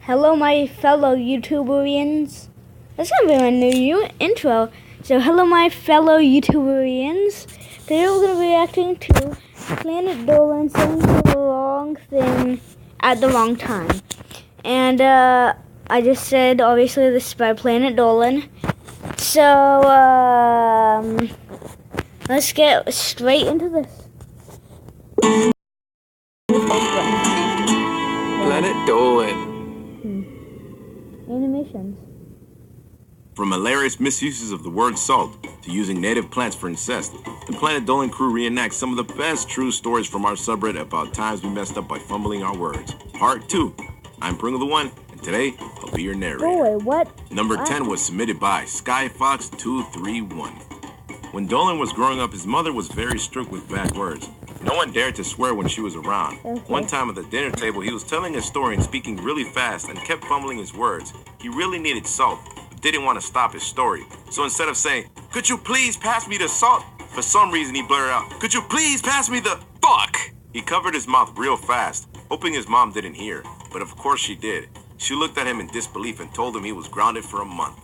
Hello, my fellow YouTuberians. That's gonna be my new intro. So, hello, my fellow YouTuberians. Today we're gonna be reacting to Planet Dolan saying the wrong thing at the wrong time. And I just said, obviously, this is by Planet Dolan. So, let's get straight into this. Planet Dolan. Animations. From hilarious misuses of the word salt to using native plants for incest, the Planet Dolan crew reenacts some of the best true stories from our subreddit about times we messed up by fumbling our words. Part 2. I'm Pringle the One, and today I'll be your narrator. Oh, wait, what? Number 10 was submitted by SkyFox231. When Dolan was growing up, his mother was very strict with bad words. No one dared to swear when she was around. Okay. One time at the dinner table, he was telling a story and speaking really fast and kept fumbling his words. He really needed salt, but didn't want to stop his story. So instead of saying, "Could you please pass me the salt?" for some reason he blurted out, "Could you please pass me the fuck?" He covered his mouth real fast, hoping his mom didn't hear. But of course she did. She looked at him in disbelief and told him he was grounded for a month.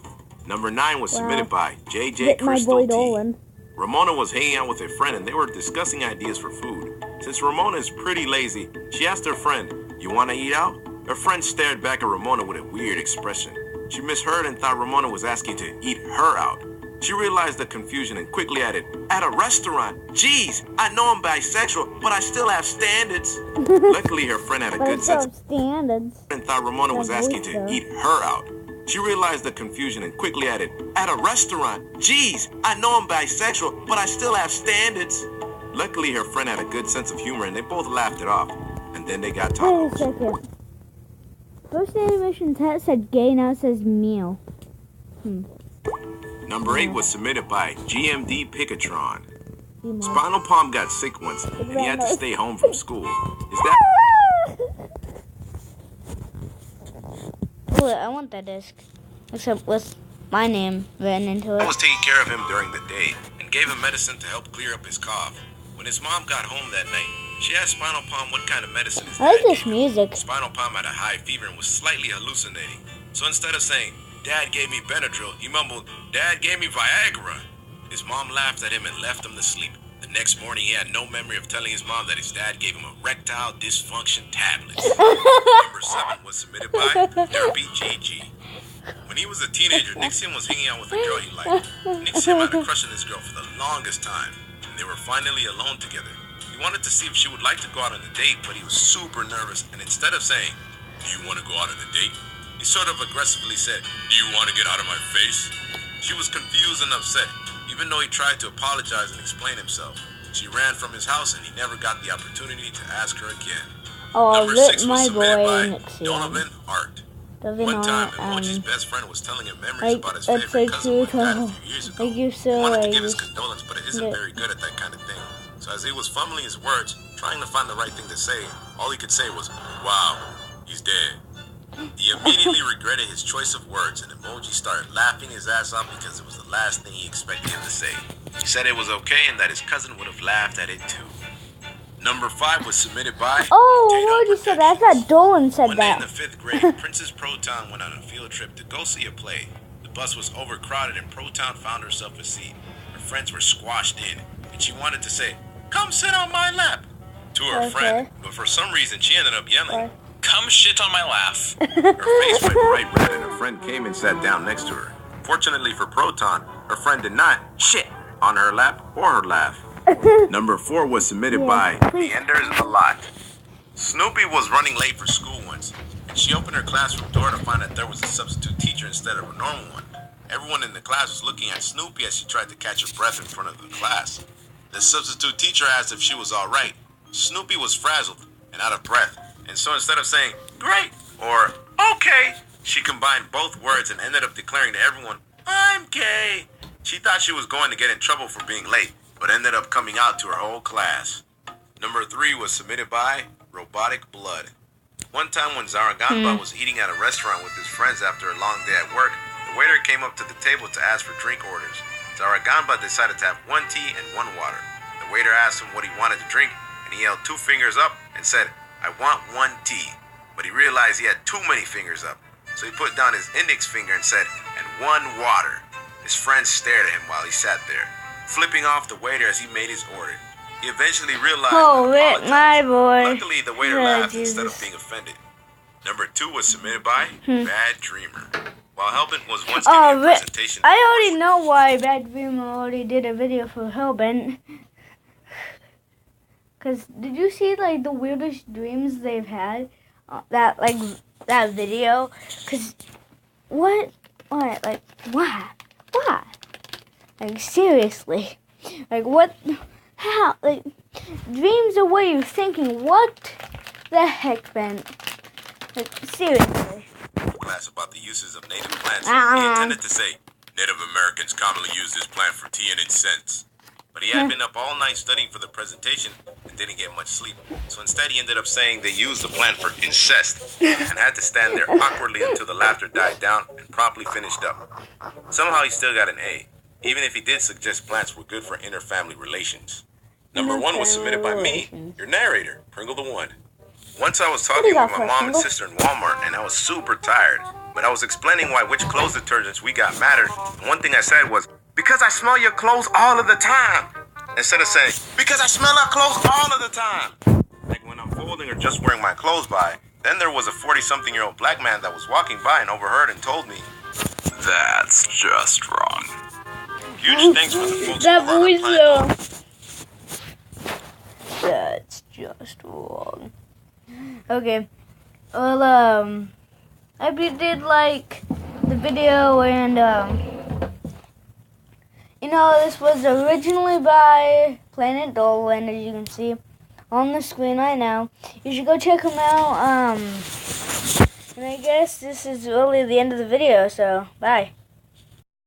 Number 9 was submitted by JJ Crystal T. Ramona was hanging out with a friend and they were discussing ideas for food. Since Ramona is pretty lazy, she asked her friend, "You want to eat out?" Her friend stared back at Ramona with a weird expression. She misheard and thought Ramona was asking to eat her out. She realized the confusion and quickly added, "At a restaurant? Geez, I know I'm bisexual, but I still have standards." Luckily, her friend had a good sense of standards and thought Ramona was asking to eat her out. She realized the confusion and quickly added, "At a restaurant? Geez, I know I'm bisexual, but I still have standards." Luckily, her friend had a good sense of humor and they both laughed it off. And then they got Wait a tacos. second. First animation said gay, now it says meal. Number 8 was submitted by GMD Picatron. Spinal Palm got sick once and he had to stay home from school. Is that... Oh, I want that disc. Except with my name written into I it. was taking care of him during the day and gave him medicine to help clear up his cough. When his mom got home that night, she asked Spinal Palm what kind of medicine his I like dad this gave him. music. Spinal Palm had a high fever and was slightly hallucinating. So instead of saying, "Dad gave me Benadryl," he mumbled, "Dad gave me Viagra." His mom laughed at him and left him to sleep. The next morning, he had no memory of telling his mom that his dad gave him erectile dysfunction tablets. Number 7 was submitted by Derby GG. When he was a teenager, Nixium was hanging out with a girl he liked. Nixium had a crush on this girl for the longest time, and they were finally alone together. He wanted to see if she would like to go out on a date, but he was super nervous, and instead of saying, "Do you want to go out on a date?" he sort of aggressively said, "Do you want to get out of my face?" She was confused and upset. Even though he tried to apologize and explain himself, she ran from his house and he never got the opportunity to ask her again. Oh, Number lit 6 was my submitted boy by Nixium. Dolan Art. One time, Emoji's best friend was telling him memories about his that's favorite so cousin who cute. had died a few years ago. Like you're He so wanted to like, give his condolences, but it isn't yeah. very good at that kind of thing. So as he was fumbling his words, trying to find the right thing to say, all he could say was, "Wow, he's dead." He immediately regretted his choice of words, and Emoji started laughing his ass off because it was the last thing he expected him to say. He said it was okay and that his cousin would have laughed at it too. Number 5 was submitted by Oh, Potato I already said that. I Productions. thought Dolan said One day in that. the 5th grade, Princess Proton went on a field trip to go see a play. The bus was overcrowded and Proton found herself a seat. Her friends were squashed in, and she wanted to say, "Come sit on my lap," to her friend, but for some reason she ended up yelling, "Come shit on my lap." Her face went bright red and her friend came and sat down next to her. Fortunately for Proton, her friend did not shit on her lap or her laugh. Number 4 was submitted by The Enders a Lot. Snoopy was running late for school once, and she opened her classroom door to find that there was a substitute teacher instead of a normal one. Everyone in the class was looking at Snoopy as she tried to catch her breath in front of the class. The substitute teacher asked if she was all right. Snoopy was frazzled and out of breath, and so instead of saying, "Great," or "Okay," she combined both words and ended up declaring to everyone, "I'm gay." She thought she was going to get in trouble for being late, but ended up coming out to her whole class. Number 3 was submitted by Robotic Blood. One time when Zaraganba was eating at a restaurant with his friends after a long day at work, the waiter came up to the table to ask for drink orders. Zaraganba decided to have 1 tea and 1 water. The waiter asked him what he wanted to drink, and he held 2 fingers up and said, "I want 1 tea." but he realized he had too many fingers up. So he put down his index finger and said, "And one water." His friends stared at him while he sat there, flipping off the waiter as he made his order. He eventually realized Oh, and Rick, my apologized. boy. Luckily, the waiter Oh, laughed Jesus. instead of being offended. Number 2 was submitted by Bad Dreamer. While Hellbent was once giving a Rick, presentation... I already know why Bad Dreamer already did a video for Hellbent. Cause did you see like the weirdest dreams they've had? That video? Cause what? Like why? Why? Like seriously? Like what? How? Like dreams are what you're thinking. What the heck, Ben? Like seriously? Class about the uses of native plants. He intended to say Native Americans commonly use this plant for tea and incense. But he had been up all night studying for the presentation and didn't get much sleep. So instead he ended up saying they used the plant for incest and had to stand there awkwardly until the laughter died down and promptly finished up. Somehow he still got an A, even if he did suggest plants were good for inter-family relations. Number 1 was submitted by me, your narrator, Pringle the One. Once I was talking with my mom and sister in Walmart and I was super tired, but I was explaining why which clothes detergents we got mattered, and one thing I said was, "Because I smell your clothes all of the time." Instead of saying, "Because I smell our clothes all of the time." Like when I'm folding or just wearing my clothes by. Then there was a 40-something-year-old black man that was walking by and overheard and told me, "That's just wrong." Huge thanks for the folks That over on voice Planet though. That's just wrong. Okay. Well, I hope you did like the video and you know, this was originally by Planet Dolan, as you can see on the screen right now. You should go check them out. And I guess this is really the end of the video, so bye.